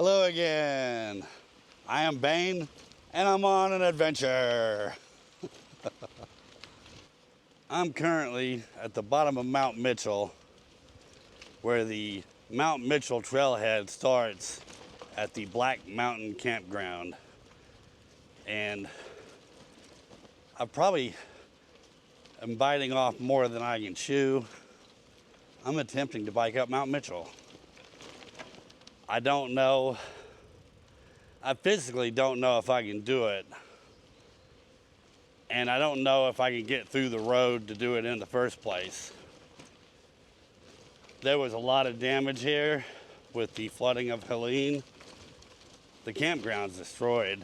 Hello again. I am Bane, and I'm on an adventure. I'm currently at the bottom of Mount Michell, where the Mount Michell trailhead starts at the Black Mountain Campground. And I probably am biting off more than I can chew. I'm attempting to bike up Mount Michell. I don't know. I physically don't know if I can do it. And I don't know if I can get through the road to do it in the first place. There was a lot of damage here with the flooding of Helene. The campground's destroyed.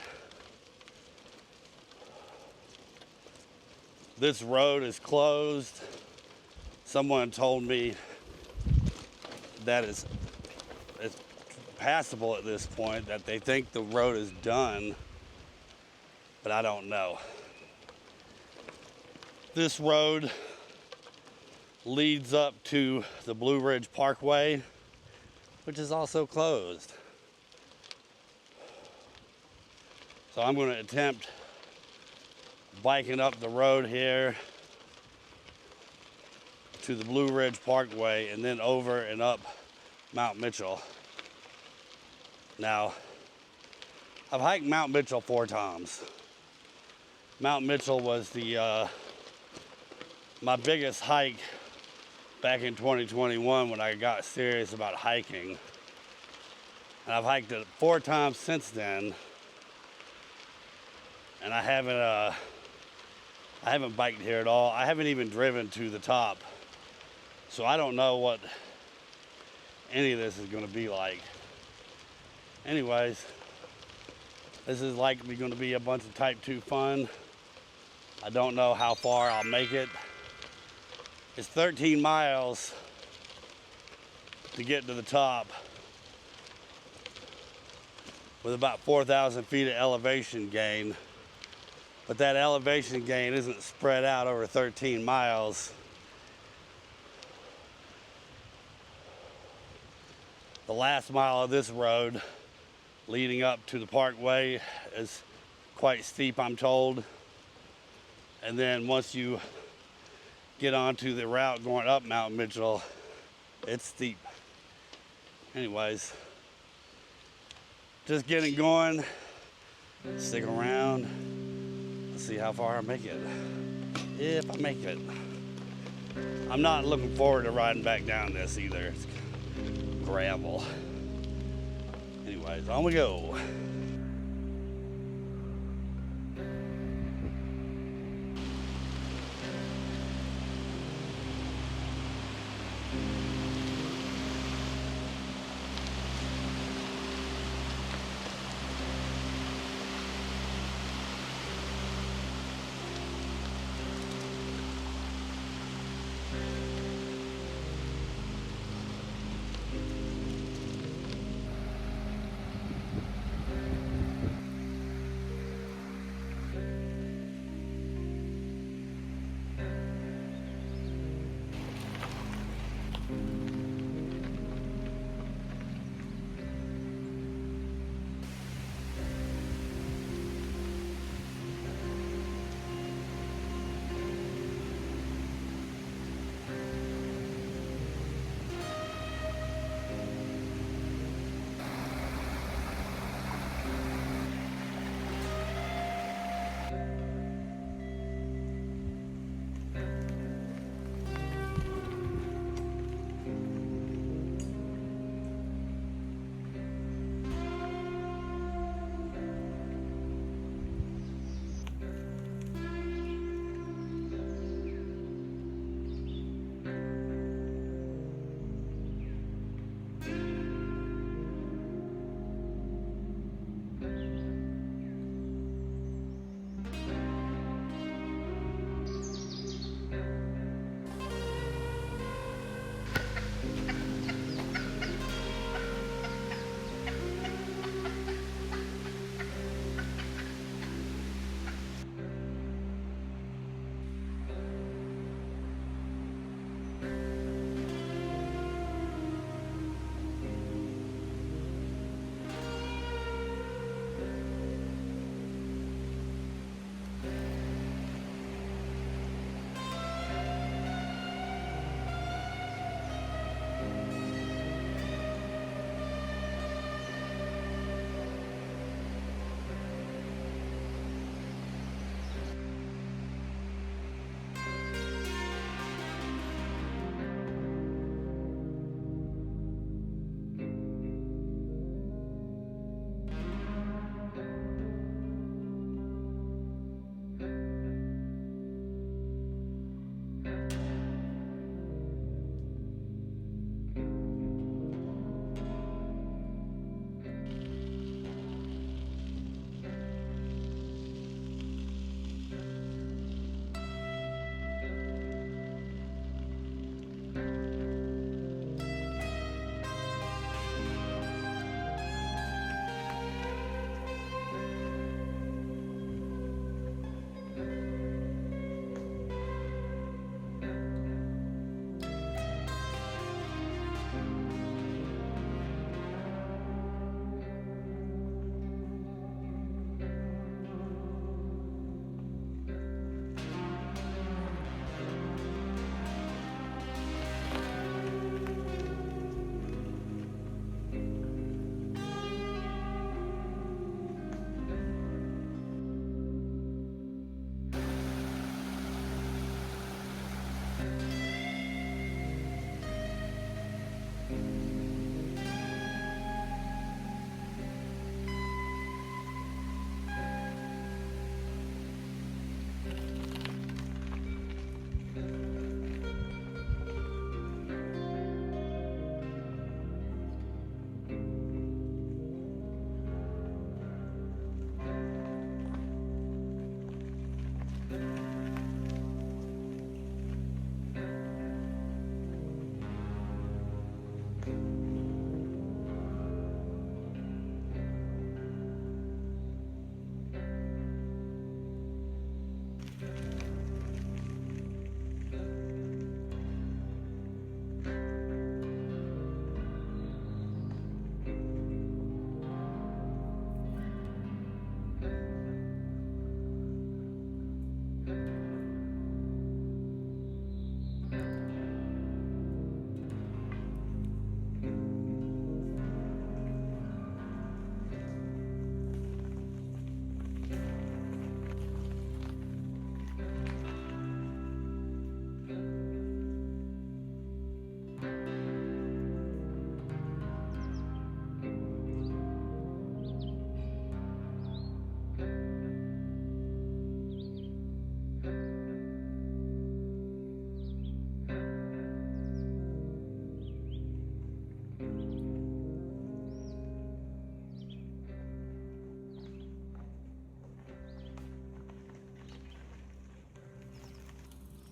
This road is closed. Someone told me that it's passable at this point, that they think the road is done, but I don't know. This road leads up to the Blue Ridge Parkway, which is also closed. So I'm going to attempt biking up the road here to the Blue Ridge Parkway and then over and up Mount Michell. Now, I've hiked Mount Michell 4 times. Mount Michell was my biggest hike back in 2021 when I got serious about hiking. And I've hiked it 4 times since then. And I haven't biked here at all. I haven't even driven to the top. So I don't know what any of this is going to be like. Anyways, this is likely going to be a bunch of type 2 fun. I don't know how far I'll make it. It's 13 miles to get to the top with about 4,000 feet of elevation gain. But that elevation gain isn't spread out over 13 miles. The last mile of this road leading up to the Parkway is quite steep, I'm told. And then once you get onto the route going up Mount Michell, it's steep. Anyways, just getting going. Stick around. Let's see how far I make it. If I make it. I'm not looking forward to riding back down this either. It's gravel. Anyways, on we go.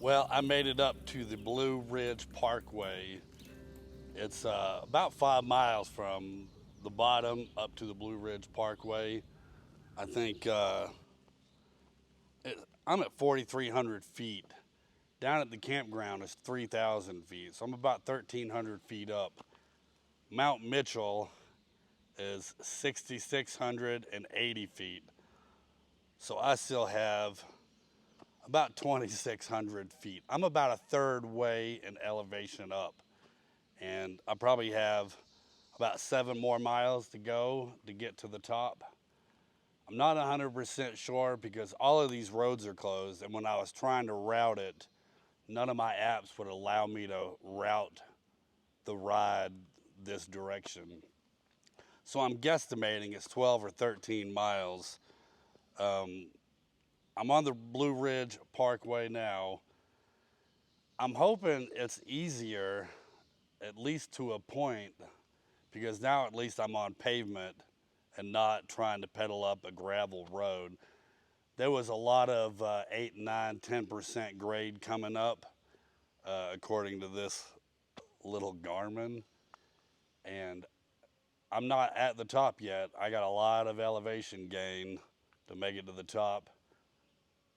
Well, I made it up to the Blue Ridge Parkway. It's about 5 miles from the bottom up to the Blue Ridge Parkway. I think I'm at 4,300 feet. Down at the campground is 3,000 feet, so I'm about 1,300 feet up. Mount Michell is 6,680 feet, so I still have about 2,600 feet. I'm about a third way in elevation up, and I probably have about 7 more miles to go to get to the top. I'm not 100% sure because all of these roads are closed, and when I was trying to route it, none of my apps would allow me to route the ride this direction. So I'm guesstimating it's 12 or 13 miles. Um, I'm on the Blue Ridge Parkway now. I'm hoping it's easier, at least to a point, because now at least I'm on pavement and not trying to pedal up a gravel road. There was a lot of 8, 9, 10% grade coming up, according to this little Garmin. And I'm not at the top yet. I got a lot of elevation gain to make it to the top.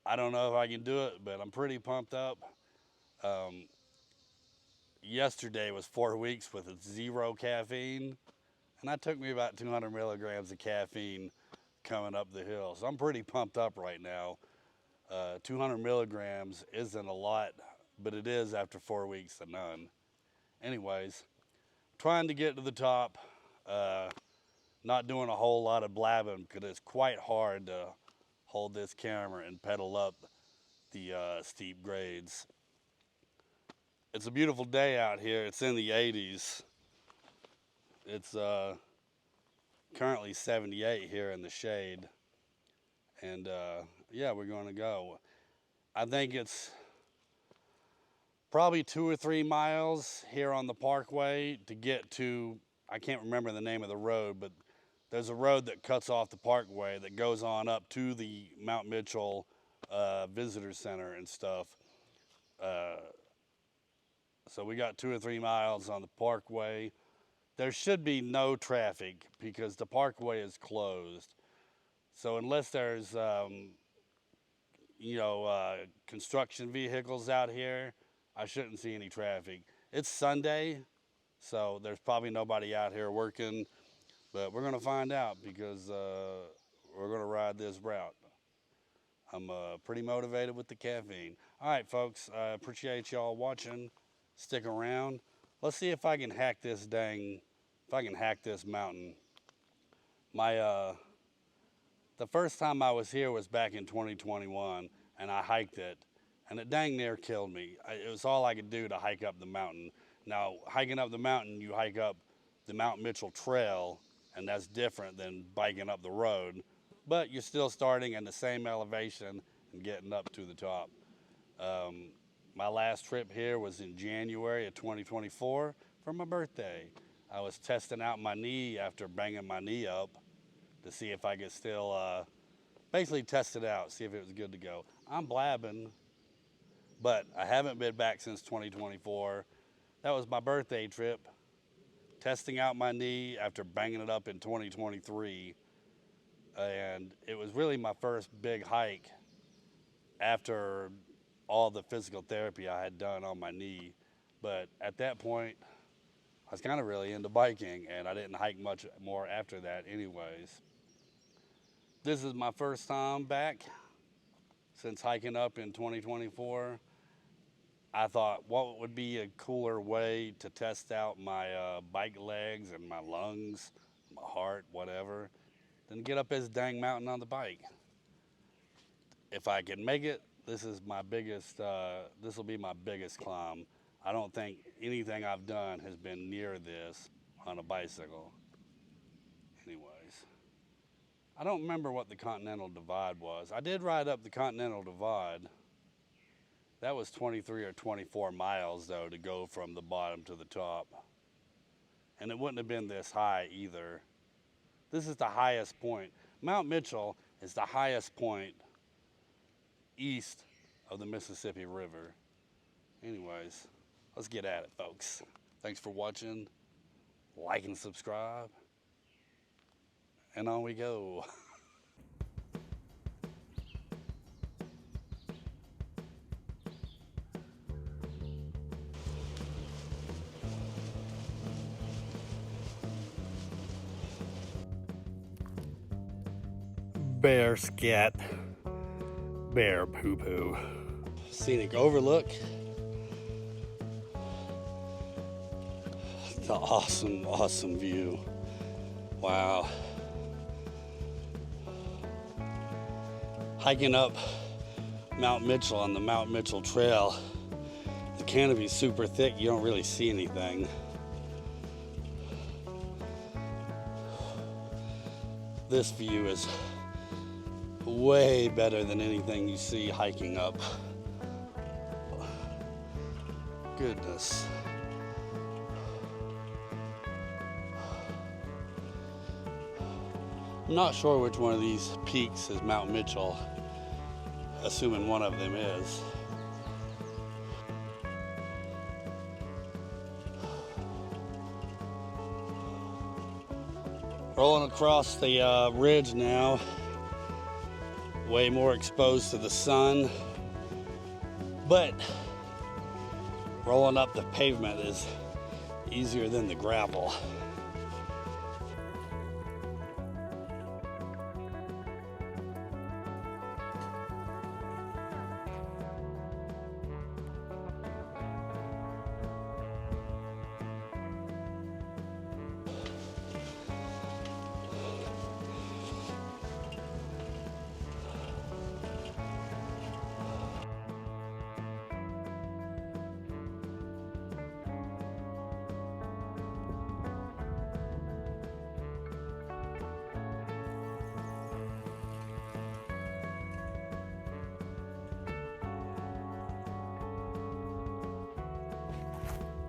I don't know if I can do it, but I'm pretty pumped up. Um, Yesterday was 4 weeks with zero caffeine, and that took me about 200 milligrams of caffeine coming up the hill. So I'm pretty pumped up right now. 200 milligrams isn't a lot, but it is after 4 weeks of none. Anyways, trying to get to the top. Not doing a whole lot of blabbing because it's quite hard to hold this camera and pedal up the steep grades. It's a beautiful day out here. It's in the 80s. It's currently 78 here in the shade. And yeah, we're going to go. I think it's probably 2 or 3 miles here on the Parkway to get to, I can't remember the name of the road, but there's a road that cuts off the Parkway that goes on up to the Mount Mitchell Visitor Center and stuff. So we got 2 or 3 miles on the Parkway. There should be no traffic because the Parkway is closed. So unless there's, construction vehicles out here, I shouldn't see any traffic. It's Sunday, so there's probably nobody out here working, but we're gonna find out because we're gonna ride this route. I'm pretty motivated with the caffeine. All right, folks, I appreciate y'all watching. Stick around. Let's see if I can hack this mountain. My the first time I was here was back in 2021, and I hiked it, and it dang near killed me. It was all I could do to hike up the mountain. Now, hiking up the mountain, you hike up the Mount Mitchell Trail, and that's different than biking up the road, but you're still starting in the same elevation and getting up to the top. My last trip here was in January of 2024 for my birthday. I was testing out my knee after banging my knee up to see if I could still basically test it out, see if it was good to go. I'm blabbing, but I haven't been back since 2024. That was my birthday trip, testing out my knee after banging it up in 2023. And it was really my first big hike after all the physical therapy I had done on my knee. But at that point, I was kind of really into biking, and I didn't hike much more after that anyways. This is my first time back since hiking up in 2024. I thought, what would be a cooler way to test out my bike legs and my lungs, my heart, whatever, than get up this dang mountain on the bike. If I can make it, this will be my biggest climb. I don't think anything I've done has been near this on a bicycle. Anyways, I don't remember what the Continental Divide was. I did ride up the Continental Divide. That was 23 or 24 miles, though, to go from the bottom to the top. And it wouldn't have been this high either. This is the highest point. Mount Mitchell is the highest point east of the Mississippi River. Anyways, let's get at it, folks. Thanks for watching. Like and subscribe. And on we go. Bear scat. Bear poo poo. Scenic overlook. The awesome, awesome view. Wow. Hiking up Mount Michell on the Mount Michell Trail. The canopy's super thick, you don't really see anything. This view is way better than anything you see hiking up. Goodness. I'm not sure which one of these peaks is Mount Michell, assuming one of them is. Rolling across the ridge now, way more exposed to the sun, but rolling up the pavement is easier than the gravel.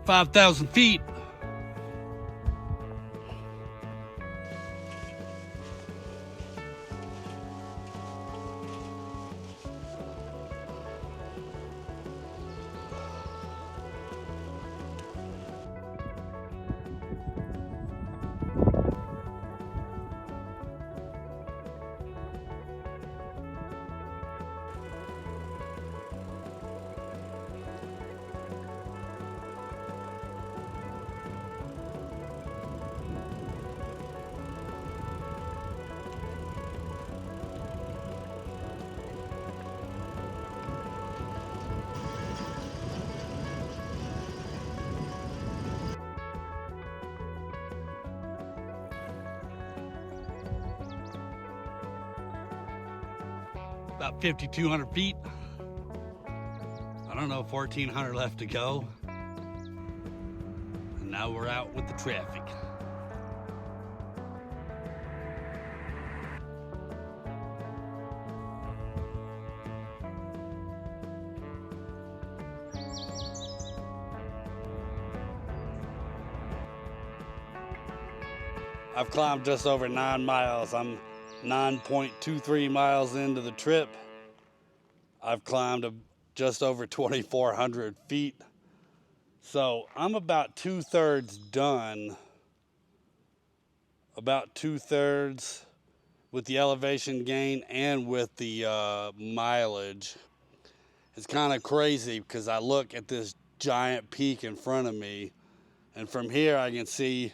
"5,000 feet. About 5,200 feet. I don't know, 1,400 left to go. And now we're out with the traffic. I've climbed just over 9 miles. I'm 9.23 miles into the trip. I've climbed just over 2,400 feet. So I'm about 2/3 done. About 2/3 with the elevation gain and with the mileage. It's kind of crazy because I look at this giant peak in front of me, and from here I can see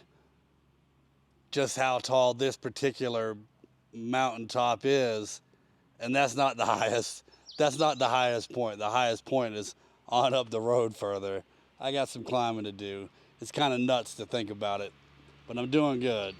just how tall this particular mountaintop is, and that's not the highest point. The highest point is on up the road further. I got some climbing to do. It's kind of nuts to think about it, but I'm doing good.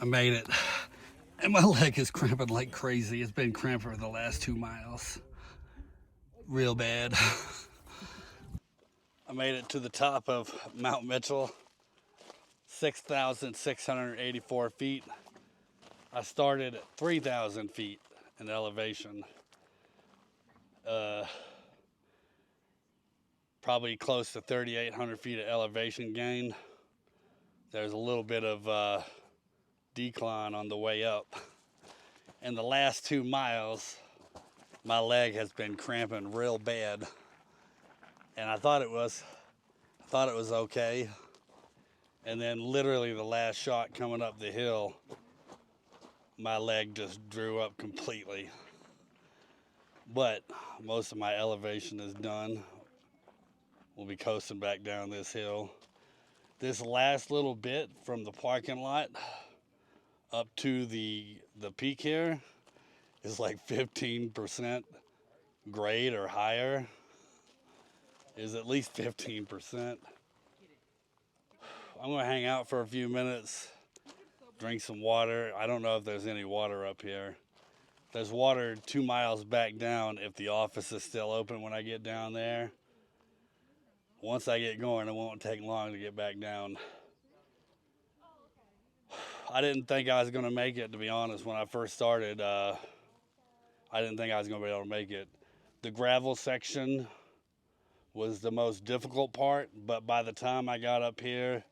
I made it. And my leg is cramping like crazy. It's been cramping for the last 2 miles. Real bad. I made it to the top of Mount Michell, 6,684 feet. I started at 3,000 feet in elevation. Probably close to 3,800 feet of elevation gain. There's a little bit of decline on the way up. In the last 2 miles, my leg has been cramping real bad. And I thought it was okay. And then literally the last shot coming up the hill, my leg just drew up completely. But most of my elevation is done. We'll be coasting back down this hill. This last little bit from the parking lot up to the peak here is like 15% grade or higher. Is at least 15%. I'm gonna hang out for a few minutes, drink some water. I don't know if there's any water up here. There's water 2 miles back down if the office is still open when I get down there. Once I get going, it won't take long to get back down. I didn't think I was gonna make it, to be honest. When I first started, I didn't think I was gonna be able to make it. The gravel section was the most difficult part, but by the time I got up here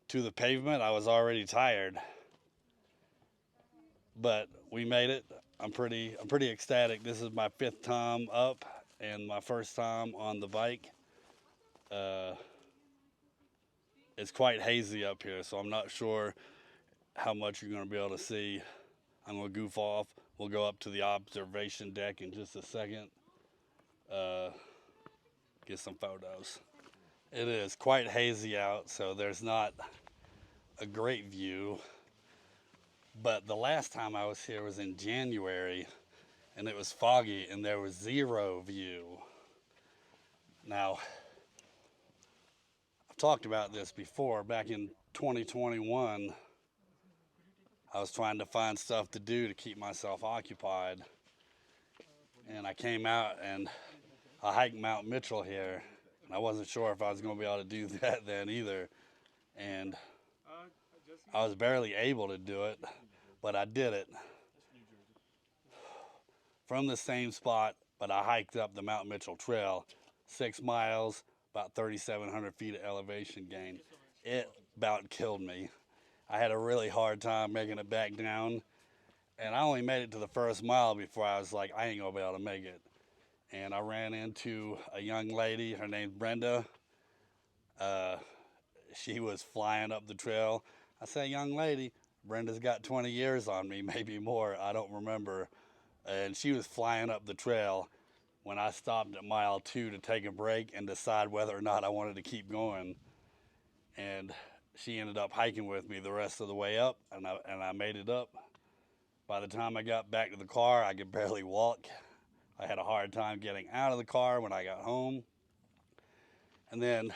to the pavement, I was already tired. But we made it. I'm pretty ecstatic. This is my 5th time up and my first time on the bike. It's quite hazy up here, so I'm not sure how much you're going to be able to see. I'm going to goof off. We'll go up to the observation deck in just a second. Get some photos. It is quite hazy out, so there's not a great view. But the last time I was here was in January, and it was foggy, and there was 0 view. Now, I've talked about this before. Back in 2021, I was trying to find stuff to do to keep myself occupied. And I came out and I hiked Mount Michell here. And I wasn't sure if I was going to be able to do that then either. And I was barely able to do it, but I did it. From the same spot, but I hiked up the Mount Michell Trail, 6 miles, about 3,700 feet of elevation gain. It about killed me. I had a really hard time making it back down, and I only made it to the first mile before I was like, I ain't gonna be able to make it. And I ran into a young lady, her name's Brenda. She was flying up the trail. I said, young lady, Brenda's got 20 years on me, maybe more, I don't remember. And she was flying up the trail when I stopped at mile 2 to take a break and decide whether or not I wanted to keep going. And she ended up hiking with me the rest of the way up, and I made it up. By the time I got back to the car, I could barely walk. I had a hard time getting out of the car when I got home. And then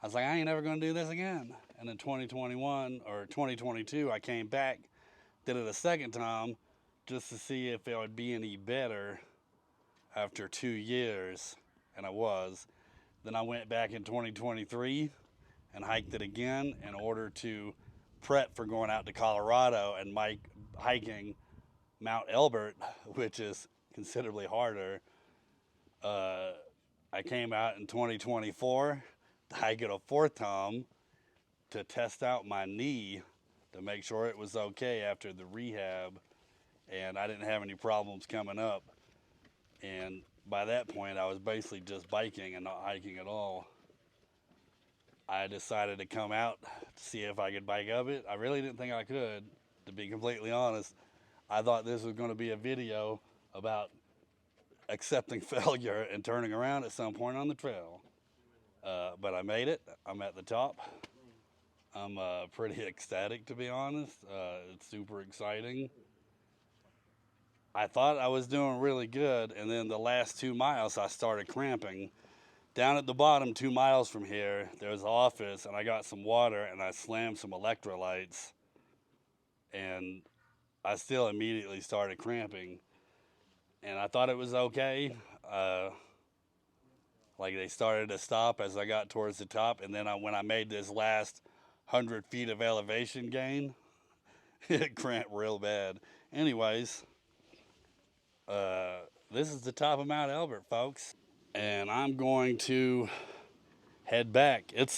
I was like, I ain't never gonna do this again. And in 2021 or 2022, I came back, did it a second time just to see if it would be any better after 2 years, and it was. Then I went back in 2023 and hiked it again in order to prep for going out to Colorado and hiking Mount Elbert, which is considerably harder. I came out in 2024 to hike it a 4th time to test out my knee to make sure it was okay after the rehab, and I didn't have any problems coming up. And by that point, I was basically just biking and not hiking at all. I decided to come out to see if I could bike up it. I really didn't think I could, to be completely honest. I thought this was going to be a video about accepting failure and turning around at some point on the trail. But I made it. I'm at the top. I'm pretty ecstatic, to be honest. It's super exciting. I thought I was doing really good, and then the last 2 miles I started cramping. Down at the bottom, 2 miles from here, there was an office, and I got some water, and I slammed some electrolytes and I still immediately started cramping. And I thought it was okay. Like they started to stop as I got towards the top, and then when I made this last 100 feet of elevation gain, it cramped real bad. Anyways, this is the top of Mount Elbert, folks, and I'm going to head back. It's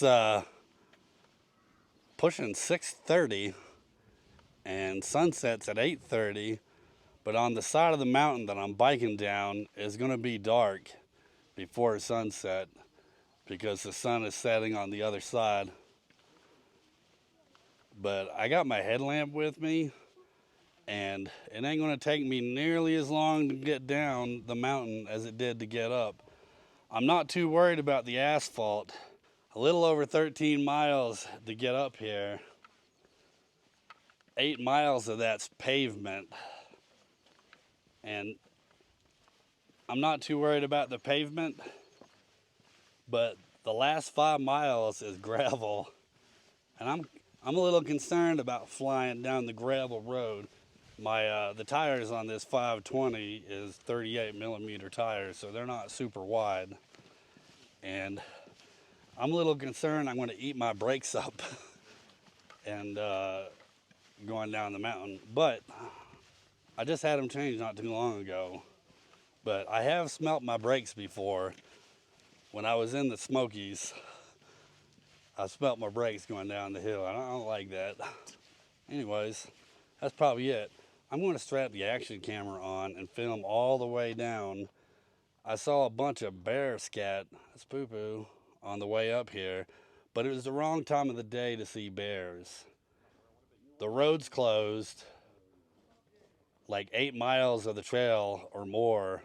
pushing 6:30, and sunset's at 8:30. But on the side of the mountain that I'm biking down is going to be dark before sunset because the sun is setting on the other side. But I got my headlamp with me, and it ain't going to take me nearly as long to get down the mountain as it did to get up. I'm not too worried about the asphalt. A little over 13 miles to get up here. 8 miles of that's pavement. And I'm not too worried about the pavement, but the last 5 miles is gravel. And I'm a little concerned about flying down the gravel road. The tires on this 520 is 38 millimeter tires, so they're not super wide. And I'm a little concerned I'm going to eat my brakes up and going down the mountain. But I just had them changed not too long ago. But I have smelt my brakes before. When I was in the Smokies, I smelt my brakes going down the hill. I don't like that. Anyways, that's probably it. I'm going to strap the action camera on and film all the way down. I saw a bunch of bear scat, that's poo-poo, on the way up here, but it was the wrong time of the day to see bears. The road's closed, like 8 miles of the trail or more,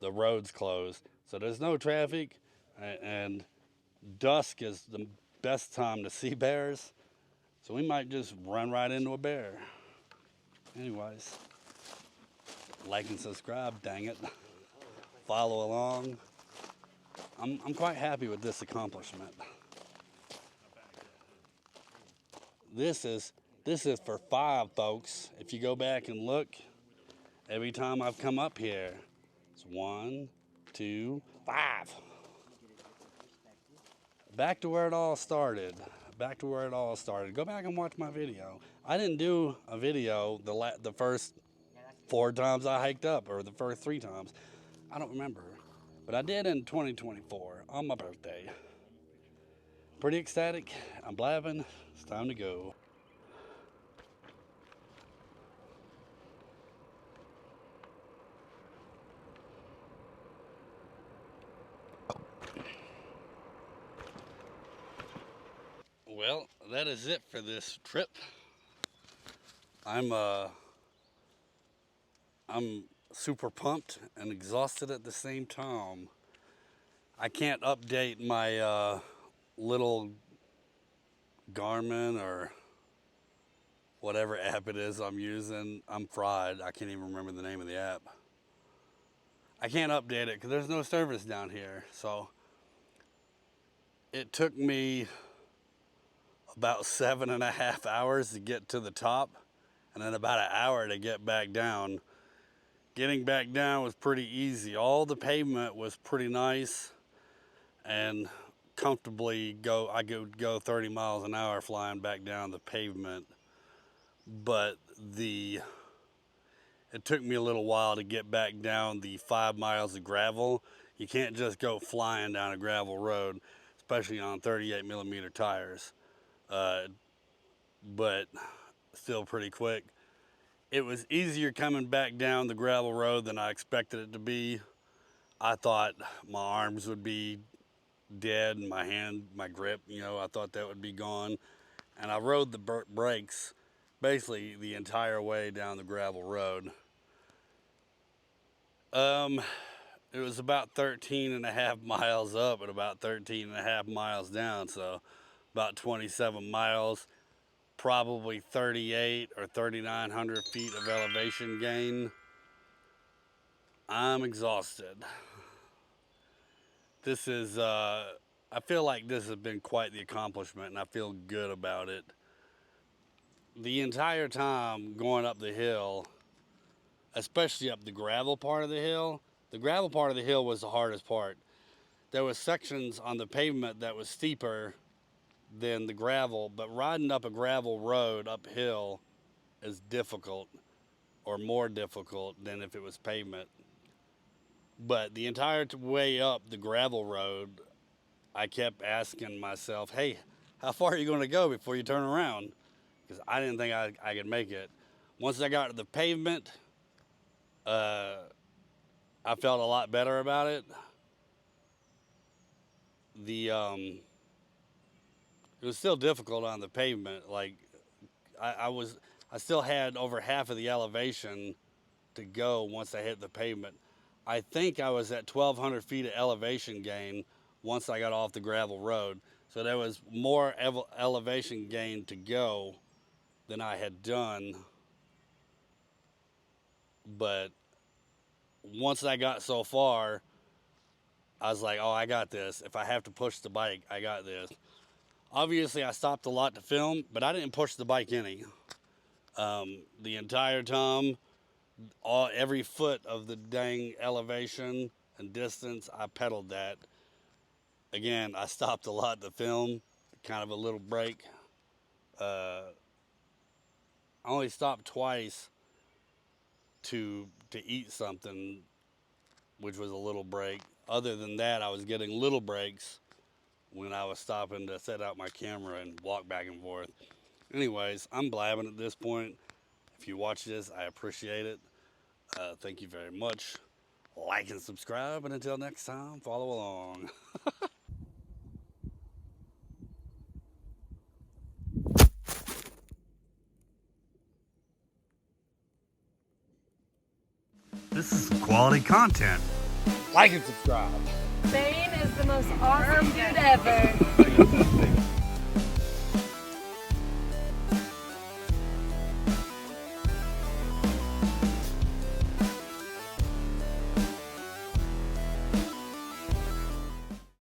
the road's closed. So there's no traffic, and dusk is the best time to see bears. So we might just run right into a bear. Anyways, like and subscribe, dang it. Follow along. I'm quite happy with this accomplishment. This is for 5, folks. If you go back and look, every time I've come up here, it's 1, 2, 5. Back to where it all started. Back to where it all started. Go back and watch my video. I didn't do a video the first 4 times I hiked up, or the first 3 times. I don't remember. But I did in 2024 on my birthday. Pretty ecstatic. I'm blabbing. It's time to go. Well, that is it for this trip. I'm super pumped and exhausted at the same time. I can't update my little Garmin or whatever app it is I'm using. I'm fried. I can't even remember the name of the app. I can't update it because there's no service down here. So it took me about 7.5 hours to get to the top, and then about an hour to get back down. Getting back down was pretty easy. All the pavement was pretty nice, and comfortably I could go 30 miles an hour flying back down the pavement. But it took me a little while to get back down the 5 miles of gravel. You can't just go flying down a gravel road, especially on 38 millimeter tires. But still pretty quick. It was easier coming back down the gravel road than I expected it to be. I thought my arms would be dead and my grip, I thought that would be gone. And I rode the brakes basically the entire way down the gravel road. It was about 13.5 miles up and about 13.5 miles down, so about 27 miles, probably 38 or 3,900 feet of elevation gain. I'm exhausted. This is, I feel like this has been quite the accomplishment, and I feel good about it. the entire time going up the hill, especially up the gravel part of the hill, the gravel part of the hill was the hardest part. There was sections on the pavement that was steeper than the gravel, but riding up a gravel road uphill is difficult, or more difficult than if it was pavement. But the entire way up the gravel road, I kept asking myself, hey, how far are you going to go before you turn around? Because I didn't think I could make it. Once I got to the pavement, I felt a lot better about it. It was still difficult on the pavement. Like I still had over half of the elevation to go once I hit the pavement. I think I was at 1,200 feet of elevation gain once I got off the gravel road. So there was more elevation gain to go than I had done. But once I got so far, I was like, oh, I got this. If I have to push the bike, I got this. Obviously, I stopped a lot to film, but I didn't push the bike any. The entire time, every foot of the dang elevation and distance, I pedaled that. Again, I stopped a lot to film, kind of a little break. I only stopped twice to eat something, which was a little break. Other than that, I was getting little breaks when I was stopping to set out my camera and walk back and forth. Anyways, I'm blabbing at this point. If you watch this, I appreciate it. Thank you very much. Like and subscribe, and until next time, follow along. This is quality content. Like and subscribe. Bane is the most awesome dude ever.